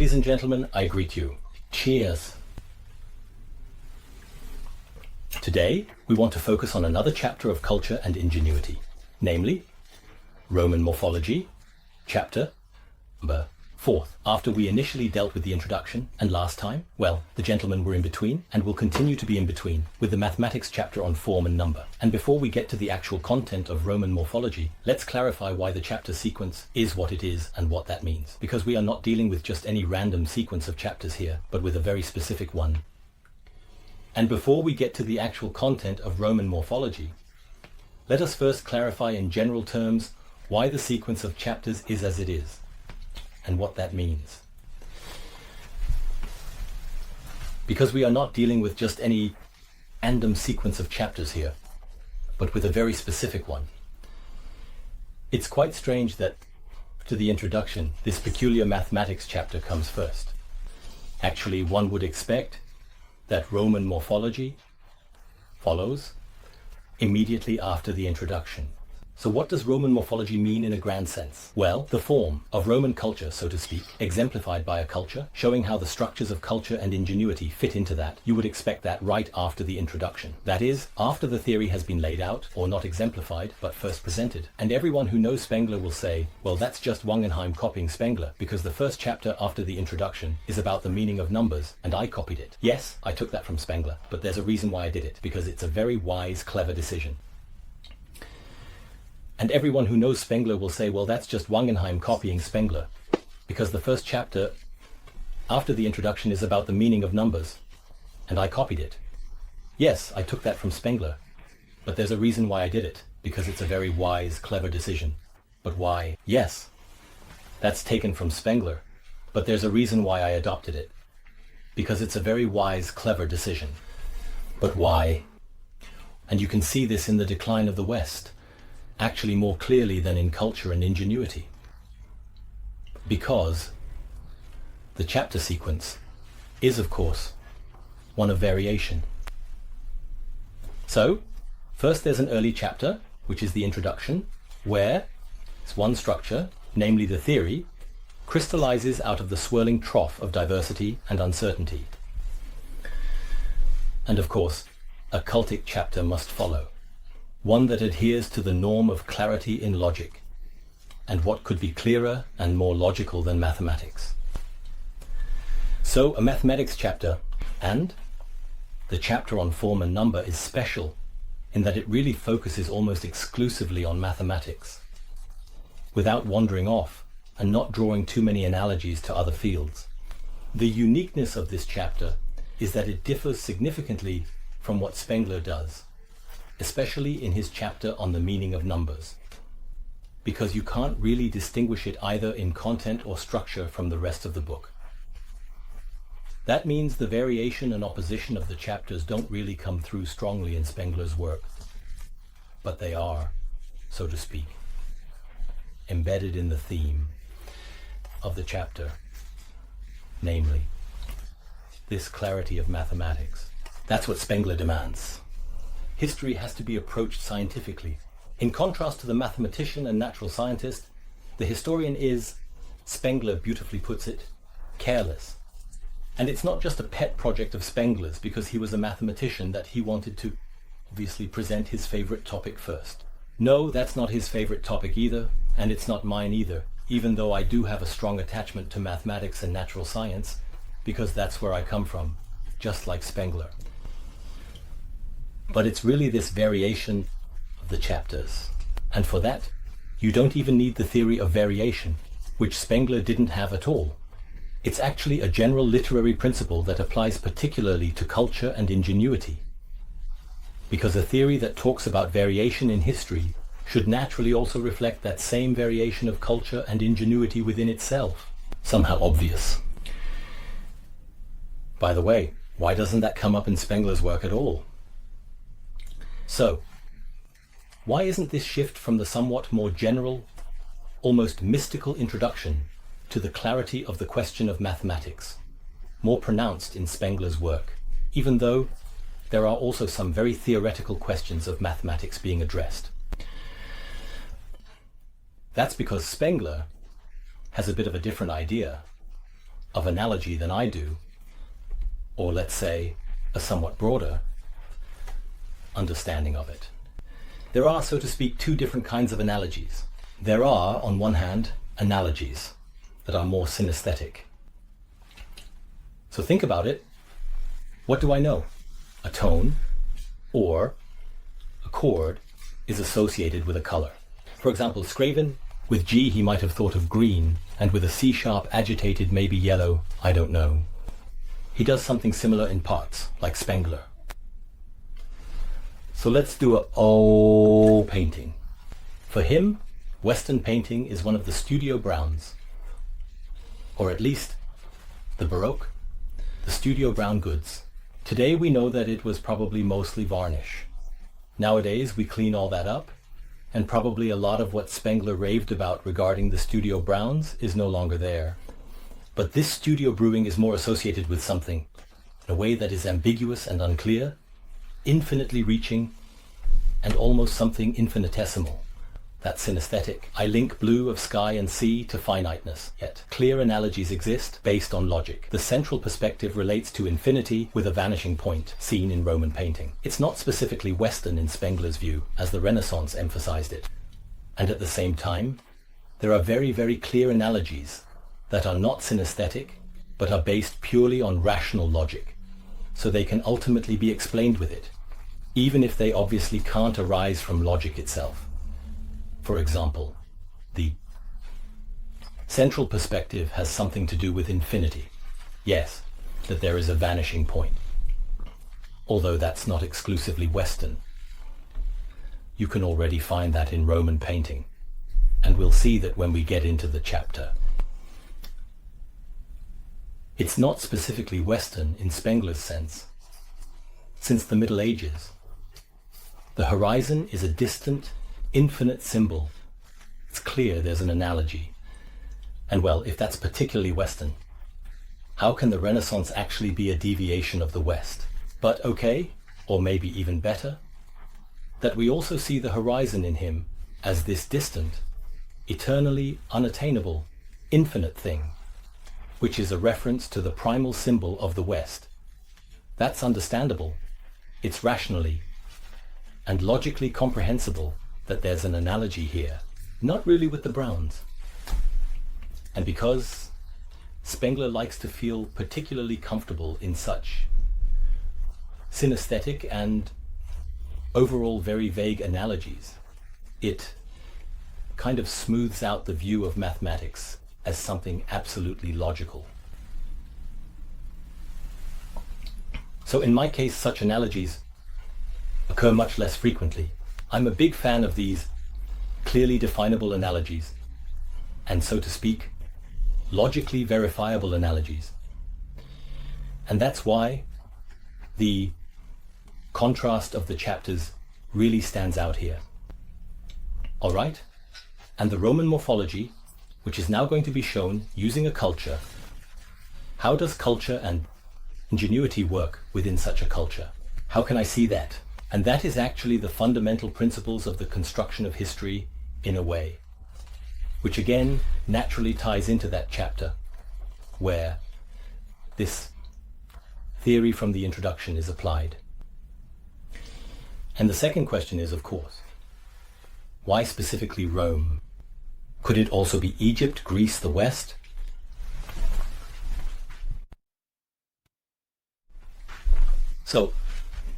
Ladies and gentlemen, I greet you. Cheers. Today, we want to focus on another chapter of Culture and Ingenuity, namely Roman Morphology, chapter number 4. After we initially dealt with the introduction, and last time, well, the gentlemen were in between, and will continue to be in between, with the mathematics chapter on form and number. And before we get to the actual content of Roman Morphology, let's clarify why the chapter sequence is what it is and what that means. Because we are not dealing with just any random sequence of chapters here, but with a very specific one. And before we get to the actual content of Roman Morphology, let us first clarify in general terms why the sequence of chapters is as it is, and what that means. Because we are not dealing with just any random sequence of chapters here, but with a very specific one. It's quite strange that, to the introduction, this peculiar mathematics chapter comes first. Actually, one would expect that Roman Morphology follows immediately after the introduction. So what does Roman morphology mean in a grand sense? Well, the form of Roman culture, so to speak, exemplified by a culture, showing how the structures of culture and ingenuity fit into that. You would expect that right after the introduction. That is, after the theory has been laid out, or not exemplified, but first presented. And everyone who knows Spengler will say, well, that's just Wangenheim copying Spengler, because the first chapter after the introduction is about the meaning of numbers, and I copied it. Yes, I took that from Spengler, but there's a reason why I did it, because it's a very wise, clever decision. And everyone who knows Spengler will say, well, that's just Wangenheim copying Spengler, because the first chapter after the introduction is about the meaning of numbers, and I copied it. Yes, I took that from Spengler, but there's a reason why I did it, because it's a very wise, clever decision. But why? Yes, that's taken from Spengler, but there's a reason why I adopted it, because it's a very wise, clever decision. But why? And you can see this in the decline of the West, actually more clearly than in Culture and Ingenuity. Because the chapter sequence is, of course, one of variation. So, first there's an early chapter, which is the introduction, where it's one structure, namely the theory, crystallizes out of the swirling trough of diversity and uncertainty. And of course, a cultic chapter must follow. One that adheres to the norm of clarity in logic, and what could be clearer and more logical than mathematics. So a mathematics chapter, and the chapter on form and number, is special in that it really focuses almost exclusively on mathematics, without wandering off and not drawing too many analogies to other fields. The uniqueness of this chapter is that it differs significantly from what Spengler does, especially in his chapter on the meaning of numbers, because you can't really distinguish it either in content or structure from the rest of the book. That means the variation and opposition of the chapters don't really come through strongly in Spengler's work, but they are, so to speak, embedded in the theme of the chapter, namely, this clarity of mathematics. That's what Spengler demands. History has to be approached scientifically. In contrast to the mathematician and natural scientist, the historian is, Spengler beautifully puts it, careless. And it's not just a pet project of Spengler's because he was a mathematician that he wanted to obviously present his favorite topic first. No, that's not his favorite topic either, and it's not mine either, even though I do have a strong attachment to mathematics and natural science, because that's where I come from, just like Spengler. But it's really this variation of the chapters. And for that, you don't even need the theory of variation, which Spengler didn't have at all. It's actually a general literary principle that applies particularly to culture and ingenuity. Because a theory that talks about variation in history should naturally also reflect that same variation of culture and ingenuity within itself. Somehow obvious. By the way, why doesn't that come up in Spengler's work at all? So, why isn't this shift from the somewhat more general, almost mystical introduction to the clarity of the question of mathematics more pronounced in Spengler's work, even though there are also some very theoretical questions of mathematics being addressed? That's because Spengler has a bit of a different idea. of analogy than I do, or let's say a somewhat broader understanding of it. There are, so to speak, two different kinds of analogies. There are, on one hand, analogies that are more synesthetic. So think about it. What do I know? A tone or a chord is associated with a color. For example, Scraven, with G he might have thought of green, and with a C-sharp agitated maybe yellow, I don't know. He does something similar in parts, like Spengler. So let's do a O painting. For him, Western painting is one of the studio browns, or at least the Baroque, the studio brown goods. Today we know that it was probably mostly varnish. Nowadays we clean all that up, and probably a lot of what Spengler raved about regarding the studio browns is no longer there. But this studio brewing is more associated with something, in a way that is ambiguous and unclear, infinitely reaching, and almost something infinitesimal. That's synesthetic. I link blue of sky and sea to finiteness, yet clear analogies exist based on logic. The central perspective relates to infinity with a vanishing point, seen in Roman painting. It's not specifically Western in Spengler's view, as the Renaissance emphasized it. And at the same time, there are very, very clear analogies that are not synesthetic, but are based purely on rational logic, so they can ultimately be explained with it, even if they obviously can't arise from logic itself. For example, the central perspective has something to do with infinity. Yes, that there is a vanishing point. Although that's not exclusively Western. You can already find that in Roman painting, and we'll see that when we get into the chapter. It's not specifically Western in Spengler's sense. Since the Middle Ages, the horizon is a distant, infinite symbol. It's clear there's an analogy. And well, if that's particularly Western, how can the Renaissance actually be a deviation of the West? But okay, or maybe even better, that we also see the horizon in him as this distant, eternally unattainable, infinite thing, which is a reference to the primal symbol of the West. That's understandable. It's rationally and logically comprehensible that there's an analogy here, not really with the Browns. And because Spengler likes to feel particularly comfortable in such synesthetic and overall very vague analogies, it kind of smooths out the view of mathematics as something absolutely logical. So in my case, such analogies occur much less frequently. I'm a big fan of these clearly definable analogies, and so to speak, logically verifiable analogies. And that's why the contrast of the chapters really stands out here. All right? And the Roman morphology, which is now going to be shown using a culture. How does culture and ingenuity work within such a culture? How can I see that? And that is actually the fundamental principles of the construction of history in a way, which again naturally ties into that chapter where this theory from the introduction is applied. And the second question is, of course, why specifically Rome? Could it also be Egypt, Greece, the West? So,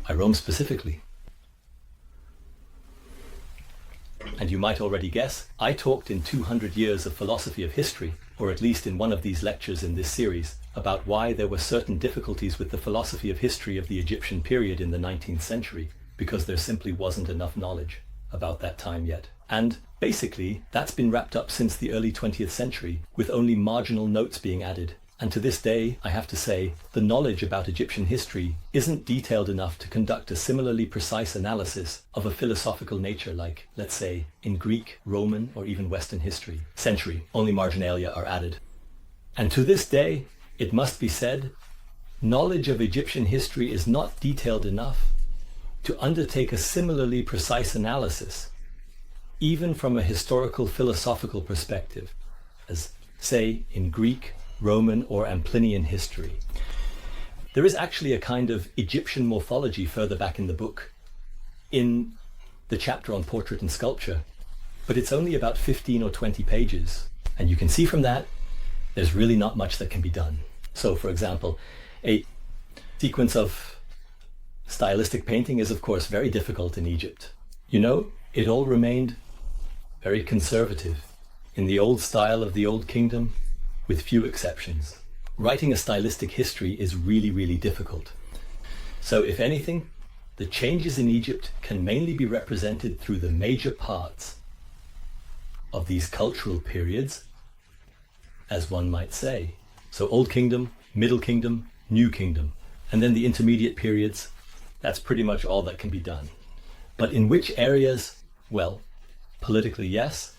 why Rome specifically? And you might already guess, I talked in 200 years of philosophy of history, or at least in one of these lectures in this series, about why there were certain difficulties with the philosophy of history of the Egyptian period in the 19th century, because there simply wasn't enough knowledge about that time yet. And basically, that's been wrapped up since the early 20th century, with only marginal notes being added. And to this day, I have to say, the knowledge about Egyptian history isn't detailed enough to conduct a similarly precise analysis of a philosophical nature like, let's say, in Greek, Roman, or even Western history. Century, only marginalia are added. And to this day, it must be said, knowledge of Egyptian history is not detailed enough to undertake a similarly precise analysis, even from a historical philosophical perspective, as, say, in Greek, Roman or Amplinian history. There is actually a kind of Egyptian morphology further back in the book, in the chapter on portrait and sculpture, but it's only about 15 or 20 pages. And you can see from that, there's really not much that can be done. So, for example, a sequence of stylistic painting is, of course, very difficult in Egypt. You know, it all remained very conservative in the old style of the Old Kingdom, with few exceptions. Writing a stylistic history is really, really difficult. So, if anything, the changes in Egypt can mainly be represented through the major parts of these cultural periods, as one might say. So Old Kingdom, Middle Kingdom, New Kingdom, and then the intermediate periods, that's pretty much all that can be done. But in which areas? Well, politically, yes,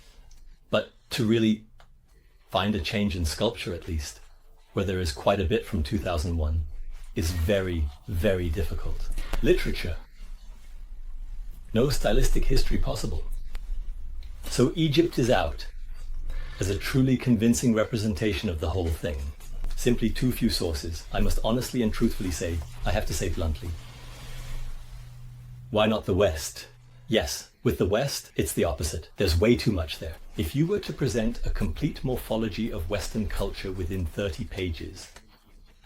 but to really find a change in sculpture, at least, where there is quite a bit from 2001, is very, very difficult. Literature. No stylistic history possible. So Egypt is out as a truly convincing representation of the whole thing. Simply too few sources. I must honestly and truthfully say, I have to say bluntly. Why not the West? Yes, with the West, it's the opposite. There's way too much there. If you were to present a complete morphology of Western culture within 30 pages,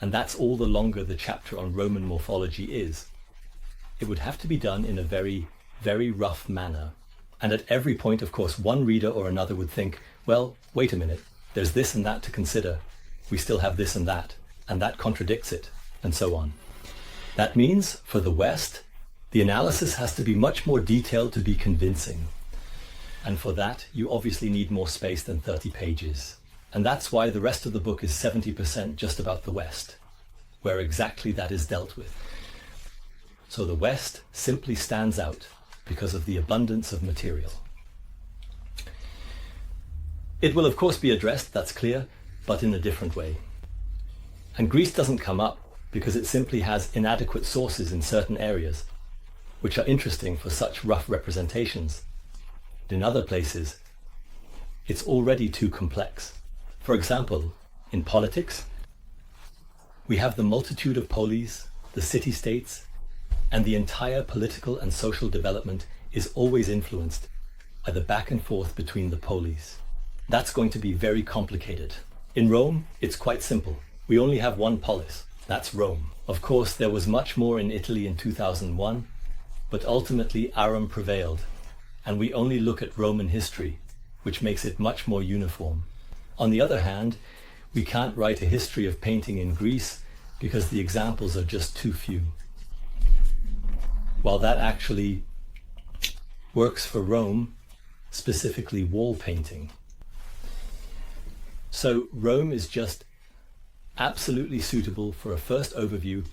and that's all the longer the chapter on Roman morphology is, it would have to be done in a very, very rough manner. And at every point, of course, one reader or another would think, well, wait a minute, there's this and that to consider. We still have this and that contradicts it, and so on. That means, for the West, the analysis has to be much more detailed to be convincing. And for that, you obviously need more space than 30 pages. And that's why the rest of the book is 70% just about the West, where exactly that is dealt with. So the West simply stands out because of the abundance of material. It will of course be addressed, that's clear, but in a different way. And Greece doesn't come up because it simply has inadequate sources in certain areas, which are interesting for such rough representations. In other places, it's already too complex. For example, in politics, we have the multitude of polis, the city-states, and the entire political and social development is always influenced by the back and forth between the polis. That's going to be very complicated. In Rome, it's quite simple. We only have one polis. That's Rome. Of course, there was much more in Italy in 2001, but ultimately Aram prevailed, and we only look at Roman history, which makes it much more uniform. On the other hand, we can't write a history of painting in Greece because the examples are just too few. While that actually works for Rome, specifically wall painting. So Rome is just absolutely suitable for a first overview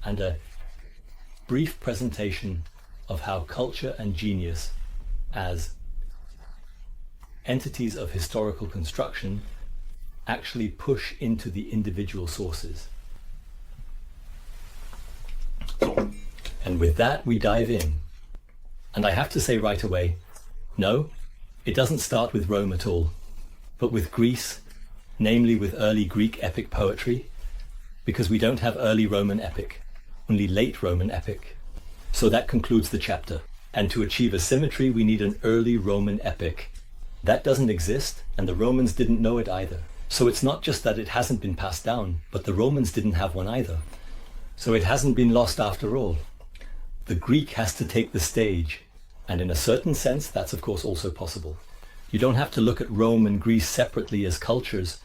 and a brief presentation of how culture and genius as entities of historical construction actually push into the individual sources. And with that, we dive in. And I have to say right away, no, it doesn't start with Rome at all, but with Greece, namely with early Greek epic poetry, because we don't have early Roman epic, only late Roman epic. So that concludes the chapter. And to achieve a symmetry, we need an early Roman epic. That doesn't exist, and the Romans didn't know it either. So it's not just that it hasn't been passed down, but the Romans didn't have one either. So it hasn't been lost after all. The Greek has to take the stage, and in a certain sense, that's of course also possible. You don't have to look at Rome and Greece separately as cultures.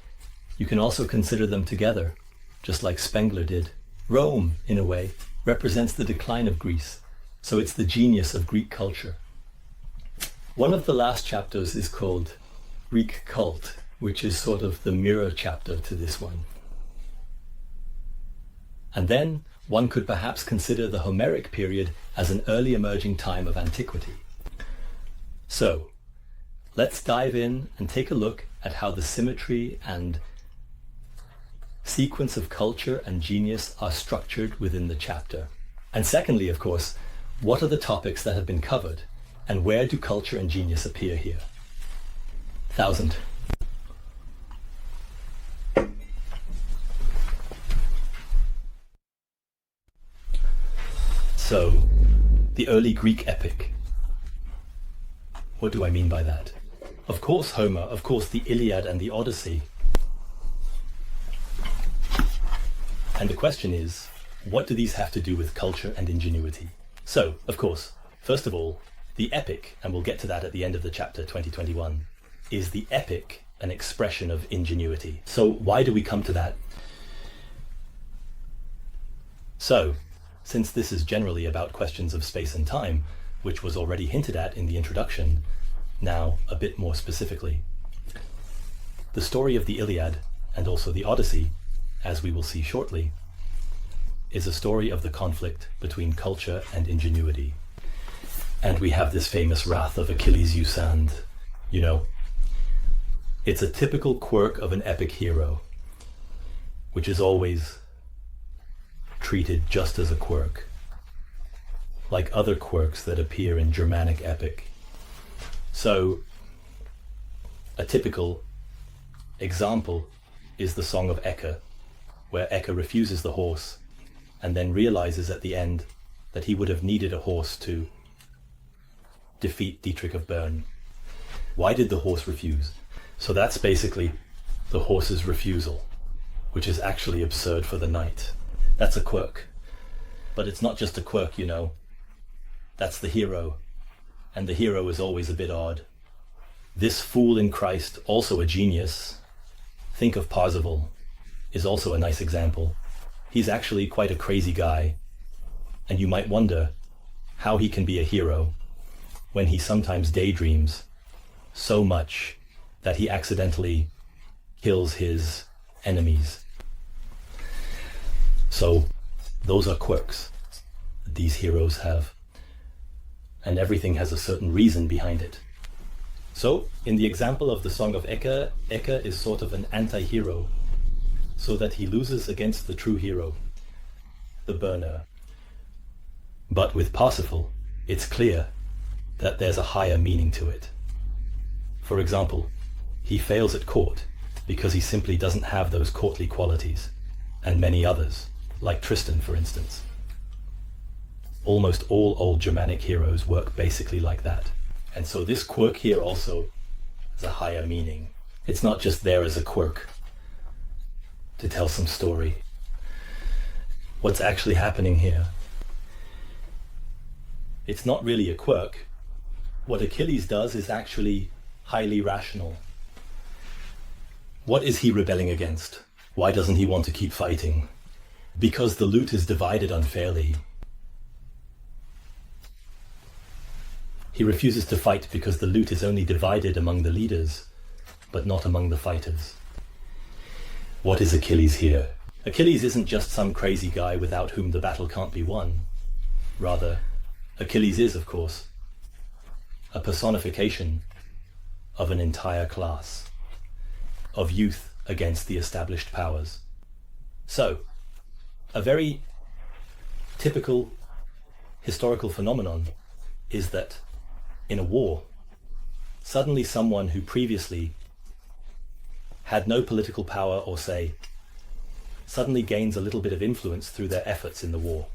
You can also consider them together, just like Spengler did. Rome, in a way, represents the decline of Greece, so it's the genius of Greek culture. One of the last chapters is called Greek Cult, which is sort of the mirror chapter to this one. And then one could perhaps consider the Homeric period as an early emerging time of antiquity. So, let's dive in and take a look at how the symmetry and sequence of culture and genius are structured within the chapter. And secondly, of course, what are the topics that have been covered, and where do culture and genius appear here? 1000. So, the early Greek epic. What do I mean by that? Of course Homer, of course the Iliad and the Odyssey. And the question is, what do these have to do with culture and ingenuity? So, of course, first of all, the epic, and we'll get to that at the end of the chapter 2021, is the epic an expression of ingenuity? So why do we come to that? So, since this is generally about questions of space and time, which was already hinted at in the introduction, now a bit more specifically. The story of the Iliad, and also the Odyssey, as we will see shortly, is a story of the conflict between culture and ingenuity. And we have this famous wrath of Achilles Usand, you know. It's a typical quirk of an epic hero, which is always treated just as a quirk, like other quirks that appear in Germanic epic. So, a typical example is the Song of Ecke, where Ecke refuses the horse and then realizes at the end that he would have needed a horse to defeat Dietrich of Bern. Why did the horse refuse? So that's basically the horse's refusal, which is actually absurd for the knight. That's a quirk. But it's not just a quirk, you know. That's the hero. And the hero is always a bit odd. This fool in Christ, also a genius, think of Parzival, is also a nice example. He's actually quite a crazy guy. And you might wonder how he can be a hero when he sometimes daydreams so much that he accidentally kills his enemies. So those are quirks that these heroes have. And everything has a certain reason behind it. So in the example of the Song of Ecke, Ecke is sort of an anti-hero, so that he loses against the true hero, the Berner. But with Parsifal, it's clear that there's a higher meaning to it. For example, he fails at court because he simply doesn't have those courtly qualities, and many others, like Tristan, for instance. Almost all old Germanic heroes work basically like that. And so this quirk here also has a higher meaning. It's not just there as a quirk to tell some story. What's actually happening here? It's not really a quirk. What Achilles does is actually highly rational. What is he rebelling against? Why doesn't he want to keep fighting? Because the loot is divided unfairly. He refuses to fight because the loot is only divided among the leaders, but not among the fighters. What is Achilles here? Achilles isn't just some crazy guy without whom the battle can't be won. Rather, Achilles is, of course, a personification of an entire class, of youth against the established powers. So, a very typical historical phenomenon is that in a war, suddenly someone who previously had no political power or say, suddenly gains a little bit of influence through their efforts in the war.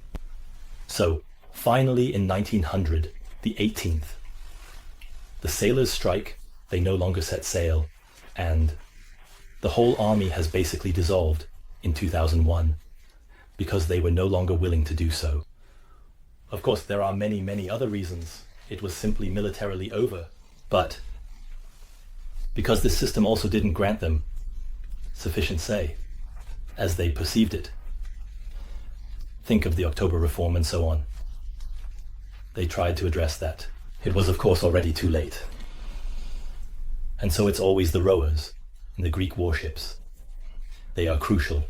So, finally in 1900, the 18th, the sailors strike, they no longer set sail, and the whole army has basically dissolved in 2001 because they were no longer willing to do so. Of course, there are many, many other reasons. It was simply militarily over. But because this system also didn't grant them sufficient say, as they perceived it. Think of the October Reform and so on. They tried to address that. It was, of course, already too late. And so it's always the rowers in the Greek warships. They are crucial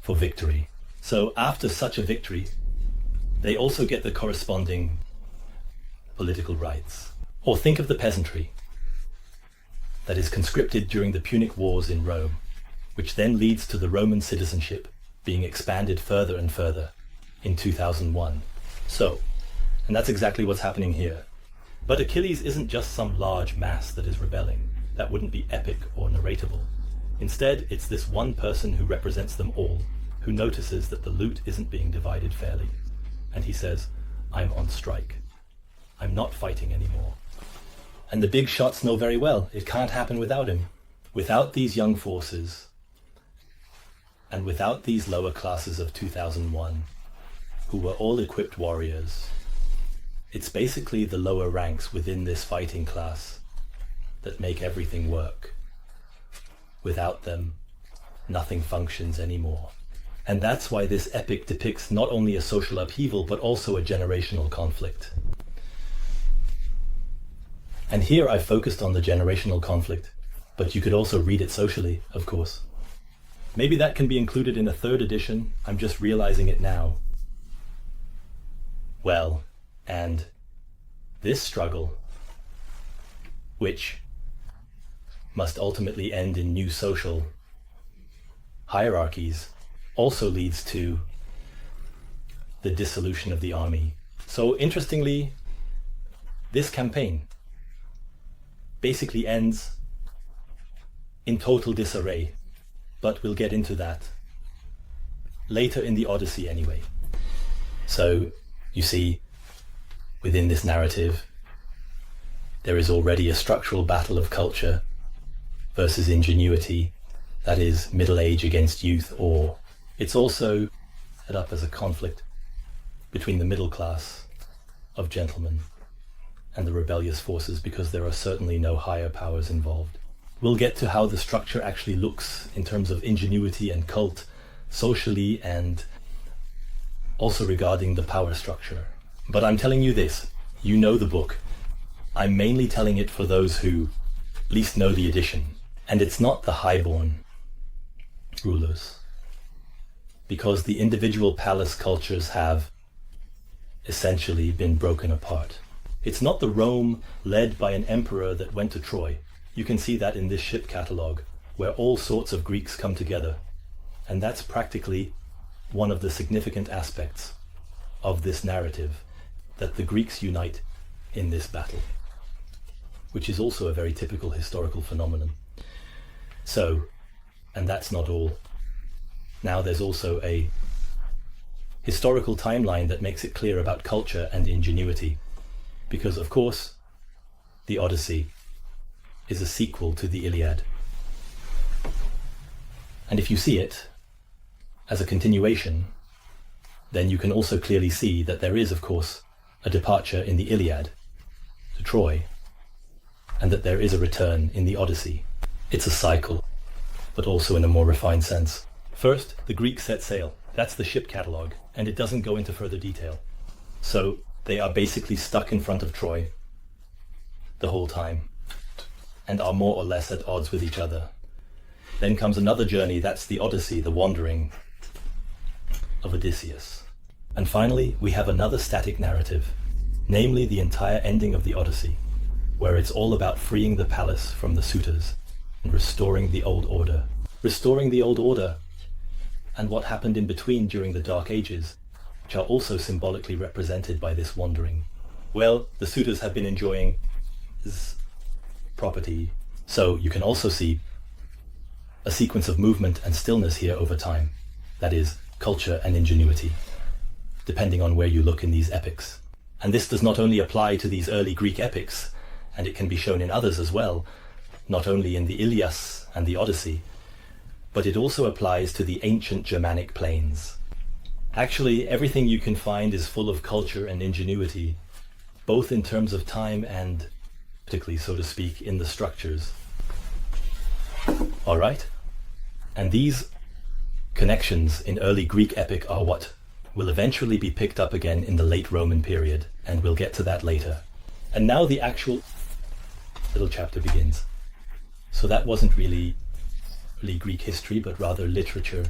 for victory. So after such a victory, they also get the corresponding political rights. Or think of the peasantry that is conscripted during the Punic Wars in Rome, which then leads to the Roman citizenship being expanded further and further in 2001. So, and that's exactly what's happening here. But Achilles isn't just some large mass that is rebelling. That wouldn't be epic or narratable. Instead, it's this one person who represents them all, who notices that the loot isn't being divided fairly. And he says, I'm on strike. I'm not fighting anymore. And the big shots know very well it can't happen without him. Without these young forces, and without these lower classes of 2001, who were all equipped warriors, it's basically the lower ranks within this fighting class that make everything work. Without them, nothing functions anymore. And that's why this epic depicts not only a social upheaval, but also a generational conflict. And here I focused on the generational conflict, but you could also read it socially, of course. Maybe that can be included in a third edition. I'm just realizing it now. Well, and this struggle, which must ultimately end in new social hierarchies, also leads to the dissolution of the army. So interestingly, this campaign basically ends in total disarray, but we'll get into that later in the Odyssey anyway. So you see, within this narrative, there is already a structural battle of culture versus ingenuity, that is, middle age against youth, or it's also set up as a conflict between the middle class of gentlemen and the rebellious forces, because there are certainly no higher powers involved. We'll get to how the structure actually looks in terms of ingenuity and cult, socially, and also regarding the power structure. But I'm telling you this, you know the book. I'm mainly telling it for those who least know the edition. And it's not the highborn rulers, because the individual palace cultures have essentially been broken apart. It's not the Rome led by an emperor that went to Troy. You can see that in this ship catalogue, where all sorts of Greeks come together. And that's practically one of the significant aspects of this narrative, that the Greeks unite in this battle, which is also a very typical historical phenomenon. So, and that's not all. Now there's also a historical timeline that makes it clear about culture and ingenuity, because of course, the Odyssey is a sequel to the Iliad. And if you see it as a continuation, then you can also clearly see that there is, of course, a departure in the Iliad to Troy, and that there is a return in the Odyssey. It's a cycle, but also in a more refined sense. First, the Greeks set sail. That's the ship catalogue, and it doesn't go into further detail. So they are basically stuck in front of Troy the whole time, and are more or less at odds with each other. Then comes another journey, that's the Odyssey, the wandering of Odysseus. And finally, we have another static narrative, namely the entire ending of the Odyssey, where it's all about freeing the palace from the suitors and restoring the old order. Restoring the old order, and what happened in between during the Dark Ages, which are also symbolically represented by this wandering. Well, the suitors have been enjoying this property, so you can also see a sequence of movement and stillness here over time. That is, culture and ingenuity, depending on where you look in these epics. And this does not only apply to these early Greek epics, and it can be shown in others as well, not only in the Ilias and the Odyssey, but it also applies to the ancient Germanic plains. Actually, everything you can find is full of culture and ingenuity, both in terms of time and, particularly, so to speak, in the structures. All right? And these connections in early Greek epic are what will eventually be picked up again in the late Roman period, and we'll get to that later. And now the actual little chapter begins. So that wasn't really Greek history, but rather literature.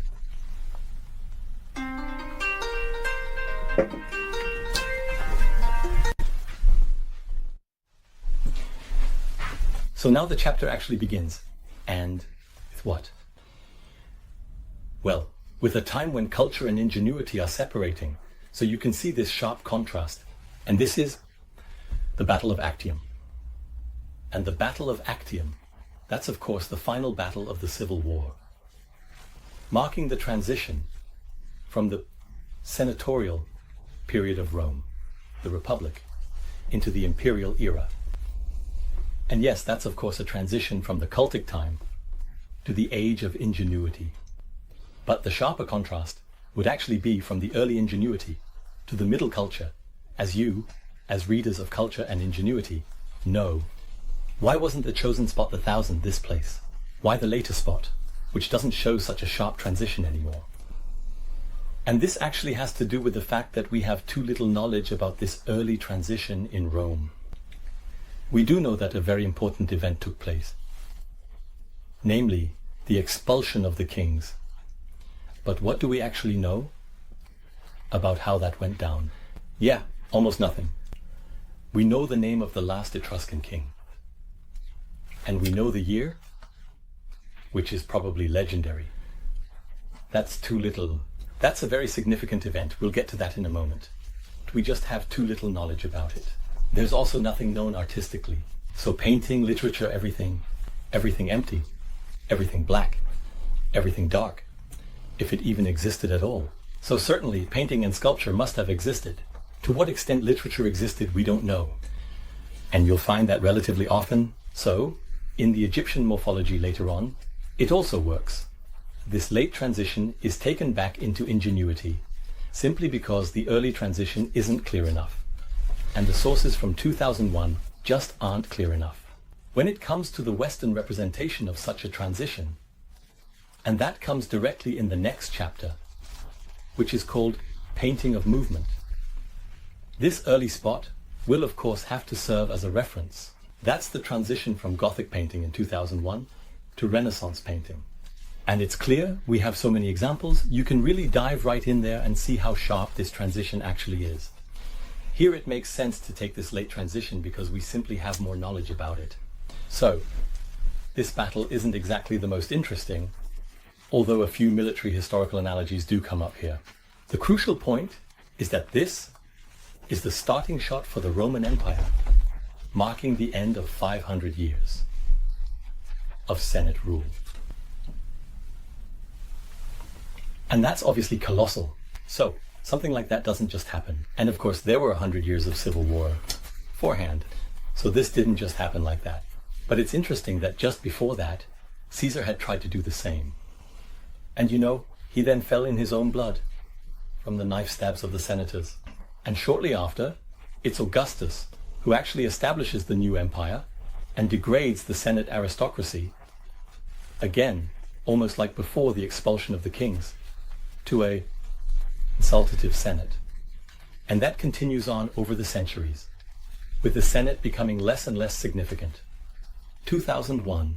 So now the chapter actually begins. And with what? Well, with a time when culture and ingenuity are separating. So you can see this sharp contrast. And this is the Battle of Actium. And the Battle of Actium, that's of course the final battle of the Civil War, marking the transition from the senatorial period of Rome the Republic, into the imperial era. And yes, that's of course a transition from the cultic time to the age of ingenuity. But the sharper contrast would actually be from the early ingenuity to the middle culture, as you, as readers of Culture and Ingenuity, know. Why wasn't the chosen spot the 1000 this place? Why the later spot, which doesn't show such a sharp transition anymore? And this actually has to do with the fact that we have too little knowledge about this early transition in Rome. We do know that a very important event took place, namely the expulsion of the kings. But what do we actually know about how that went down? Yeah, almost nothing. We know the name of the last Etruscan king. And we know the year, which is probably legendary. That's too little. That's a very significant event. We'll get to that in a moment. We just have too little knowledge about it. There's also nothing known artistically. So painting, literature, everything empty, everything black, everything dark, if it even existed at all. So certainly painting and sculpture must have existed. To what extent literature existed, we don't know. And you'll find that relatively often. So, in the Egyptian morphology later on, it also works. This late transition is taken back into ingenuity, simply because the early transition isn't clear enough. And the sources from 2001 just aren't clear enough. When it comes to the Western representation of such a transition, and that comes directly in the next chapter, which is called Painting of Movement. This early spot will of course have to serve as a reference. That's the transition from Gothic painting in 2001 to Renaissance painting. And it's clear, we have so many examples, you can really dive right in there and see how sharp this transition actually is. Here it makes sense to take this late transition because we simply have more knowledge about it. So, this battle isn't exactly the most interesting, although a few military historical analogies do come up here. The crucial point is that this is the starting shot for the Roman Empire, marking the end of 500 years of Senate rule. And that's obviously colossal. So, something like that doesn't just happen. And of course, there were 100 years of civil war beforehand. So this didn't just happen like that. But it's interesting that just before that, Caesar had tried to do the same. And you know, he then fell in his own blood from the knife stabs of the senators. And shortly after, it's Augustus who actually establishes the new empire and degrades the Senate aristocracy, again, almost like before the expulsion of the kings, to a consultative Senate. And that continues on over the centuries, with the Senate becoming less and less significant. 2001